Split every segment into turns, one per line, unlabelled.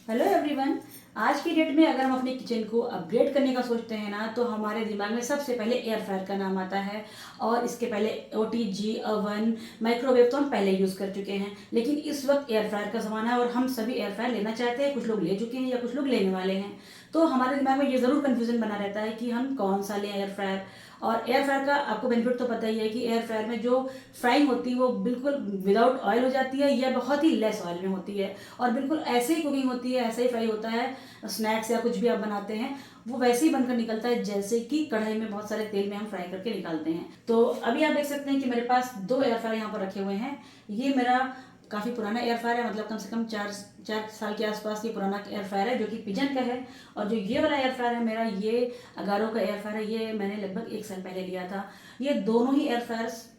Hello everyone. आज की date में अगर हम अपने किचन को अपग्रेड करने का सोचते हैं ना, तो हमारे दिमाग में सबसे पहले एयर फ्रायर का नाम आता है। और इसके पहले ओटीजी, ओवन, माइक्रोवेव तो हम पहले यूज़ कर चुके हैं, लेकिन इस वक्त एयर फ्रायर का ज़माना है और हम सभी एयर फ्रायर लेना चाहते हैं। कुछ लोग ले चुके हैं या कुछ लोग लेने वाले हैं। तो हमारे दिमाग में ये ज़रूर कन्फ्यूज़न बना रहता है कि हम कौन सा लें एयर फ्रायर। और एयर फ्रायर का आपको बेनिफिट तो पता ही है कि एयर फ्रायर में जो फ्राइंग होती है वो बिल्कुल विदाउट ऑयल हो जाती है या बहुत ही लेस ऑयल में होती है। और बिल्कुल ऐसे ही कुकिंग होती है, ऐसा ही फ्राई होता है। स्नैक्स या कुछ भी आप बनाते हैं वो वैसे ही बनकर निकलता है जैसे कि कढ़ाई में बहुत सारे तेल में हम फ्राई करके निकालते हैं। तो अभी आप देख सकते हैं कि मेरे पास 2 एयर फ्रायर यहाँ पर रखे हुए हैं। ये मेरा काफ़ी पुराना एयर फ्रायर है, मतलब कम से कम चार साल के आसपास ये पुराना एयर फ्रायर है जो कि पिजन का है। और जो ये वाला एयर फ्रायर है मेरा, ये अगारो का एयर फ्रायर है। ये मैंने लगभग 1 साल पहले लिया था। ये दोनों ही एयर फ्रायर्स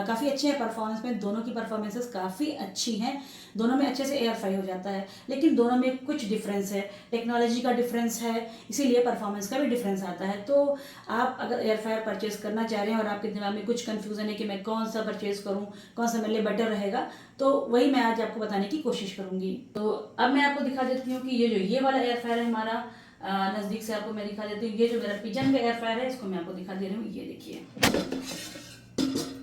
काफ़ी अच्छे हैं परफॉर्मेंस में। दोनों की परफॉर्मेंसेस काफ़ी अच्छी हैं। दोनों में अच्छे से एयर फ्राई हो जाता है, लेकिन दोनों में कुछ डिफरेंस है। टेक्नोलॉजी का डिफरेंस है, इसीलिए परफॉर्मेंस का भी डिफरेंस आता है। तो आप अगर एयर फ्रायर परचेज करना चाह रहे हैं और आपके दिमाग में कुछ कन्फ्यूज़न है कि मैं कौन सा परचेज करूं, कौन सा मेरे लिए बेटर रहेगा, तो वही मैं आज आपको बताने की कोशिश करूंगी। तो अब मैं आपको दिखा देती हूँ कि ये वाला एयर फ्रायर है हमारा। नज़दीक से आपको मैं दिखा देती हूँ। ये जो मेरा पिजन का एयर फ्रायर है, इसको मैं आपको दिखा दे रही हूँ। ये देखिए।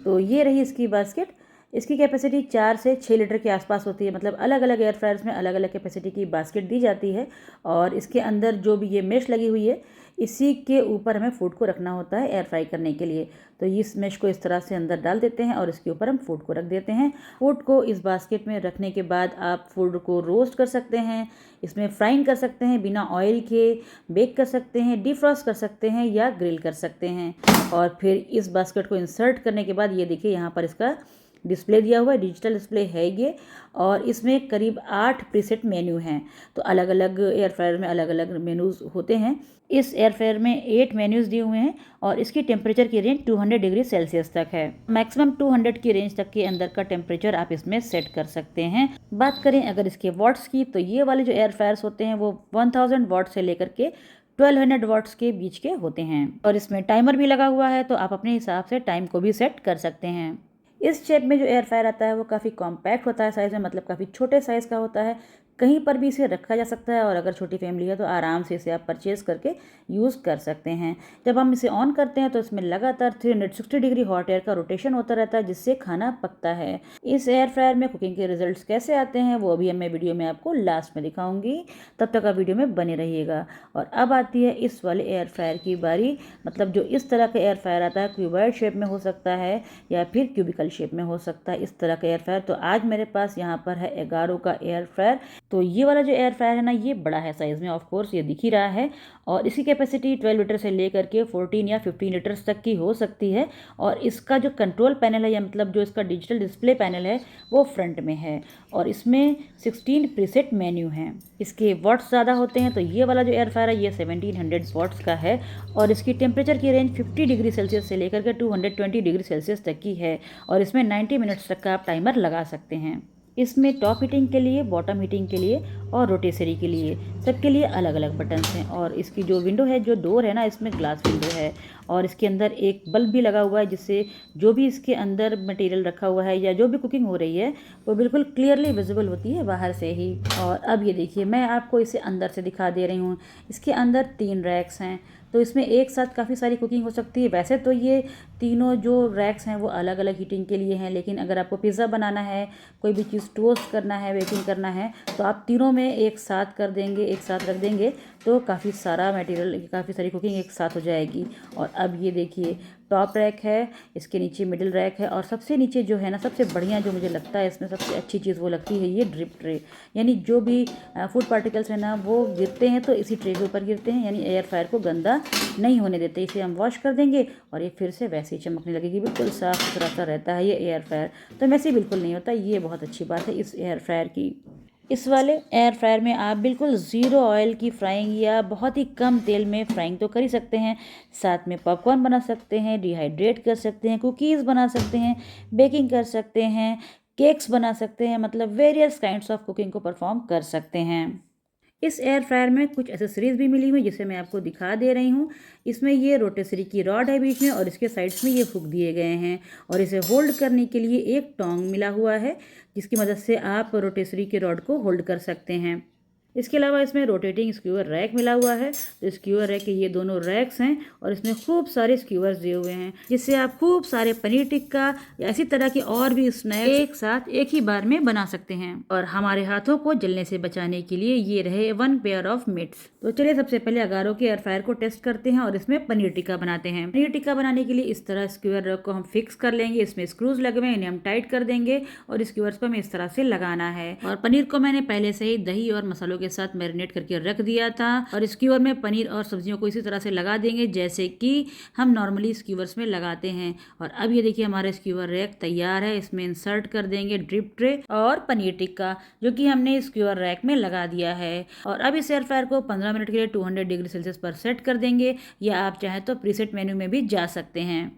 तो ये रही इसकी बास्केट। इसकी कैपेसिटी 4 से 6 लीटर के आसपास होती है, मतलब अलग अलग एयर फ्रायर्स में अलग अलग कैपेसिटी की बास्केट दी जाती है। और इसके अंदर जो भी ये मेश लगी हुई है, इसी के ऊपर हमें फूड को रखना होता है एयर फ्राई करने के लिए। तो इस मेश को इस तरह से अंदर डाल देते हैं और इसके ऊपर हम फूड को रख देते हैं। फूड को इस बास्केट में रखने के बाद आप फूड को रोस्ट कर सकते हैं, इसमें फ्राइंग कर सकते हैं बिना ऑयल के, बेक कर सकते हैं, डिफ्रॉस्ट कर सकते हैं या ग्रिल कर सकते हैं। और फिर इस बास्केट को इंसर्ट करने के बाद ये देखिए यहाँ पर इसका डिस्प्ले दिया हुआ है, डिजिटल डिस्प्ले है ये। और इसमें करीब 8 प्रीसेट मेन्यू हैं। तो अलग अलग एयर फ्रायर में अलग अलग मेन्यूज़ होते हैं। इस एयर फ्रायर में 8 मेन्यूज़ दिए हुए हैं और इसकी टेम्परेचर की रेंज 200 डिग्री सेल्सियस तक है। मैक्सिमम 200 की रेंज तक के अंदर का टेम्परेचर आप इसमें सेट कर सकते हैं। बात करें अगर इसके वॉट्स की, तो ये वाले जो एयर फ्रायर्स होते हैं वो 1000 वॉट से लेकर के 1200 वॉट्स के बीच के होते हैं। और इसमें टाइमर भी लगा हुआ है, तो आप अपने हिसाब से टाइम को भी सेट कर सकते हैं। इस शेप में जो एयर फ्रायर आता है वो काफ़ी कॉम्पैक्ट होता है साइज़ में, मतलब काफ़ी छोटे साइज़ का होता है। कहीं पर भी इसे रखा जा सकता है और अगर छोटी फैमिली है तो आराम से इसे आप परचेज़ करके यूज़ कर सकते हैं। जब हम इसे ऑन करते हैं तो इसमें लगातार 360 डिग्री हॉट एयर का रोटेशन होता रहता है, जिससे खाना पकता है। इस एयर फ्रायर में कुकिंग के रिजल्ट्स कैसे आते हैं वो भी मैं वीडियो में आपको लास्ट में दिखाऊंगी। तब तक आप वीडियो में बने रहिएगा। और अब आती है इस वाले एयर फ्रायर की बारी, मतलब जो इस तरह का एयर फ्रायर आता है, क्यूबॉइड शेप में हो सकता है या फिर क्यूबिकल शेप में हो सकता है, इस तरह का एयर फ्रायर। तो आज मेरे पास यहाँ पर है एगारो का एयर फ्रायर। तो ये वाला जो एयर फ्रायर है ना, ये बड़ा है साइज़ में, ऑफ कोर्स ये दिख ही रहा है। और इसकी कैपेसिटी 12 लीटर से लेकर के 14 या 15 लीटर्स तक की हो सकती है। और इसका जो कंट्रोल पैनल है, या मतलब जो इसका डिजिटल डिस्प्ले पैनल है, वो फ्रंट में है। और इसमें 16 प्रीसेट मेन्यू हैं। इसके वॉट्स ज़्यादा होते हैं, तो ये वाला जो एयर फ्रायर है ये 1700 वॉट्स का है। और इसकी टेम्परेचर की रेंज 50 डिग्री सेल्सियस से लेकर के 220 डिग्री सेल्सियस तक की है। और इसमें 90 मिनट्स तक का आप टाइमर लगा सकते हैं। इसमें टॉप हीटिंग के लिए, बॉटम हीटिंग के लिए और रोटेसरी के लिए, सबके लिए अलग अलग बटन्स हैं। और इसकी जो विंडो है, जो डोर है ना, इसमें ग्लास विंडो है। और इसके अंदर एक बल्ब भी लगा हुआ है, जिससे जो भी इसके अंदर मटेरियल रखा हुआ है या जो भी कुकिंग हो रही है वो बिल्कुल क्लियरली विजिबल होती है बाहर से ही। और अब ये देखिए, मैं आपको इसे अंदर से दिखा दे रही हूँ। इसके अंदर 3 रैक्स हैं, तो इसमें एक साथ काफ़ी सारी कुकिंग हो सकती है। वैसे तो ये तीनों जो रैक्स हैं वो अलग अलग हीटिंग के लिए हैं, लेकिन अगर आपको पिज़्ज़ा बनाना है, कोई भी चीज़ टोस्ट करना है, बेकिंग करना है, तो आप तीनों में एक साथ कर देंगे, एक साथ रख देंगे, तो काफ़ी सारा मटेरियल, काफ़ी सारी कुकिंग एक साथ हो जाएगी। और अब ये देखिए, टॉप रैक है, इसके नीचे मिडिल रैक है, और सबसे नीचे जो है ना, सबसे बढ़िया जो मुझे लगता है इसमें सबसे अच्छी चीज़ वो लगती है ये ड्रिप ट्रे। यानी जो भी फूड पार्टिकल्स है ना वो गिरते हैं तो इसी ट्रे के ऊपर गिरते हैं, यानी एयर फ्रायर को गंदा नहीं होने देते। इसे हम वॉश कर देंगे और ये फिर से वैसे ही चमकने लगेगी, बिल्कुल साफ़ सुथरा सा रहता है ये एयर फ्रायर। तो वैसे बिल्कुल नहीं होता, ये बहुत अच्छी बात है इस एयर फ्रायर की। इस वाले एयर फ्रायर में आप बिल्कुल ज़ीरो ऑयल की फ्राइंग या बहुत ही कम तेल में फ्राइंग तो कर ही सकते हैं, साथ में पॉपकॉर्न बना सकते हैं, डिहाइड्रेट कर सकते हैं, कुकीज़ बना सकते हैं, बेकिंग कर सकते हैं, केक्स बना सकते हैं, मतलब वेरियस काइंड्स ऑफ कुकिंग को परफॉर्म कर सकते हैं। इस एयर फ्रायर में कुछ एसेसरीज भी मिली हुई, जिसे मैं आपको दिखा दे रही हूँ। इसमें ये रोटेसरी की रॉड है बीच में, और इसके साइड्स में ये हुक दिए गए हैं। और इसे होल्ड करने के लिए एक टोंग मिला हुआ है, जिसकी मदद से आप रोटेसरी के रॉड को होल्ड कर सकते हैं। इसके अलावा इसमें रोटेटिंग स्क्यूअर रैक मिला हुआ है। तो स्क्यूअर रैक के ये दोनों रैक्स हैं और इसमें खूब सारे स्क्यूअर्स दिए हुए हैं, जिससे आप खूब सारे पनीर टिक्का या इसी तरह के और भी स्नैक्स एक साथ एक ही बार में बना सकते हैं। और हमारे हाथों को जलने से बचाने के लिए ये रहे 1 पेयर ऑफ मिट्स। तो चलिए सबसे पहले अगारो के एयर फ्रायर को टेस्ट करते हैं और इसमें पनीर टिक्का बनाते हैं। पनीर टिक्का बनाने के लिए इस तरह स्क्यूअर रैक को हम फिक्स कर लेंगे। इसमें स्क्रूज लगे हुए हैं, इन्हें हम टाइट कर देंगे और स्क्यूअर्स को हमें इस तरह से लगाना है। और पनीर को मैंने पहले से ही दही और मसालों के साथ मैरिनेट करके रख दिया था और स्क्यूअर में पनीर और सब्जियों को इसी तरह से लगा देंगे जैसे कि हम नॉर्मली स्क्यूअर्स में लगाते हैं। और अब ये देखिए हमारा स्क्यूअर रैक तैयार है। इसमें इंसर्ट कर देंगे ड्रिप ट्रे और पनीर टिक्का जो कि हमने स्क्यूअर रैक में लगा दिया है। और अब इस एयर फ्रायर को 15 मिनट के लिए 200 डिग्री सेल्सियस पर सेट कर देंगे, या आप चाहें तो प्रीसेट मेन्यू में भी जा सकते हैं।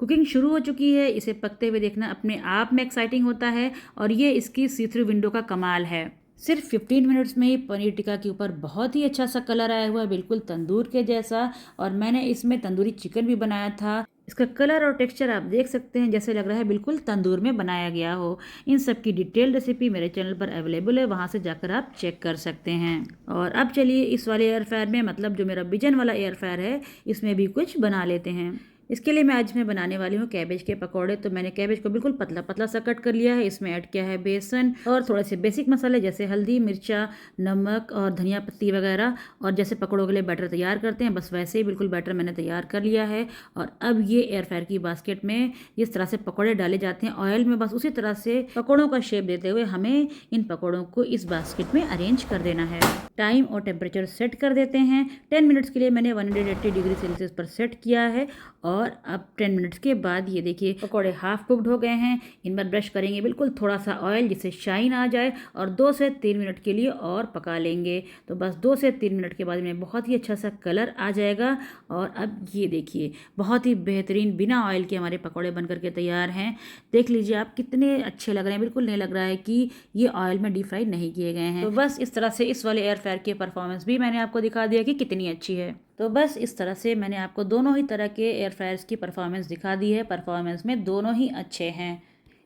कुकिंग शुरू हो चुकी है। इसे पकते हुए देखना अपने आप में एक्साइटिंग होता है और ये इसकी सी थ्रू विंडो का कमाल है। सिर्फ 15 मिनट्स में ही पनीर टिक्का के ऊपर बहुत ही अच्छा सा कलर आया हुआ है, बिल्कुल तंदूर के जैसा। और मैंने इसमें तंदूरी चिकन भी बनाया था। इसका कलर और टेक्सचर आप देख सकते हैं, जैसे लग रहा है बिल्कुल तंदूर में बनाया गया हो। इन सब की डिटेल रेसिपी मेरे चैनल पर अवेलेबल है, वहां से जाकर आप चेक कर सकते हैं। और अब चलिए इस वाले एयर फ्रायर में, मतलब जो मेरा बिजन वाला एयर फ्रायर है, इसमें भी कुछ बना लेते हैं। इसके लिए मैं आज मैं बनाने वाली हूँ कैबेज के पकौड़े। तो मैंने कैबेज को बिल्कुल पतला पतला सा कट कर लिया है। इसमें ऐड किया है बेसन और थोड़े से बेसिक मसाले जैसे हल्दी, मिर्चा, नमक और धनिया पत्ती वगैरह। और जैसे पकौड़ों के लिए बैटर तैयार करते हैं, बस वैसे ही बिल्कुल बैटर मैंने तैयार कर लिया है। और अब ये एयर फ्रायर की बास्केट में जिस तरह से पकौड़े डाले जाते हैं ऑयल में, बस उसी तरह से पकौड़ों का शेप देते हुए हमें इन पकौड़ों को इस बास्केट में अरेंज कर देना है। टाइम और टेम्परेचर सेट कर देते हैं। 10 मिनट्स के लिए मैंने 180 डिग्री सेल्सियस पर सेट किया है। और अब 10 मिनट्स के बाद ये देखिए पकौड़े हाफ कुक्ड हो गए हैं। इन पर ब्रश करेंगे बिल्कुल थोड़ा सा ऑयल जिससे शाइन आ जाए और 2 से 3 मिनट के लिए और पका लेंगे। तो बस 2 से 3 मिनट के बाद इनमें बहुत ही अच्छा सा कलर आ जाएगा। और अब ये देखिए बहुत ही बेहतरीन बिना ऑयल के हमारे पकौड़े बन करके तैयार हैं। देख लीजिए आप कितने अच्छे लग रहे हैं, बिल्कुल नहीं लग रहा है कि ये ऑयल में डीप फ्राई नहीं किए गए हैं। तो बस इस तरह से इस वाले एयर फ्रायर की परफॉर्मेंस भी मैंने आपको दिखा दिया कि कितनी अच्छी है। तो बस इस तरह से मैंने आपको दोनों ही तरह के एयर फ्रायर्स की परफॉर्मेंस दिखा दी है। परफॉर्मेंस में दोनों ही अच्छे हैं।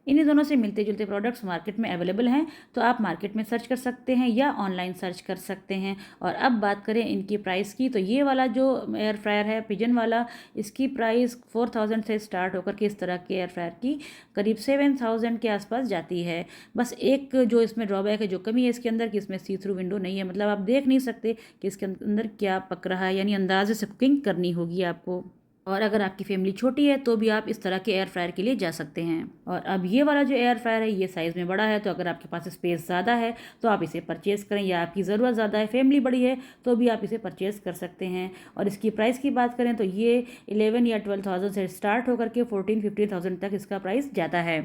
इन्हीं दोनों से मिलते जुलते प्रोडक्ट्स मार्केट में अवेलेबल हैं, तो आप मार्केट में सर्च कर सकते हैं या ऑनलाइन सर्च कर सकते हैं। और अब बात करें इनकी प्राइस की, तो ये वाला जो एयर फ्रायर है पिजन वाला, इसकी प्राइस 4000 से स्टार्ट होकर के इस तरह के एयर फ्रायर की करीब 7000 के आसपास जाती है। बस एक जो इसमें ड्रॉबैक है, जो कमी है इसके अंदर, कि इसमें सी थ्रू विंडो नहीं है, मतलब आप देख नहीं सकते कि इसके अंदर क्या पक रहा है, यानी अंदाजे से कुकिंग करनी होगी आपको। और अगर आपकी फैमिली छोटी है तो भी आप इस तरह के एयर फ्रायर के लिए जा सकते हैं। और अब ये वाला जो एयर फ्रायर है ये साइज़ में बड़ा है, तो अगर आपके पास स्पेस ज़्यादा है तो आप इसे परचेज़ करें, या आपकी ज़रूरत ज़्यादा है, फैमिली बड़ी है, तो भी आप इसे परचेज़ कर सकते हैं। और इसकी प्राइस की बात करें तो ये 11 या 12,000 से स्टार्ट होकर के 14-15,000 तक इसका प्राइस जाता है।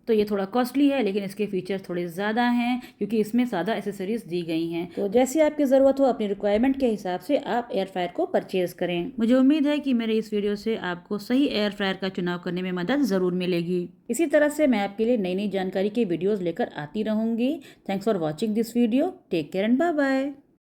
तो ये थोड़ा कॉस्टली है, लेकिन इसके फीचर्स थोड़े ज़्यादा हैं क्योंकि इसमें ज़्यादा एसेसरीज दी गई हैं। तो जैसी आपकी ज़रूरत हो अपनी रिक्वायरमेंट के हिसाब से आप एयर फ्रायर को परचेज़ करें। मुझे उम्मीद है कि मेरे इस वीडियो से आपको सही एयर फ्रायर का चुनाव करने में मदद ज़रूर मिलेगी। इसी तरह से मैं आपके लिए नई नई जानकारी के वीडियोज़ लेकर आती रहूँगी। Thanks for watching this video. Take care and bye bye.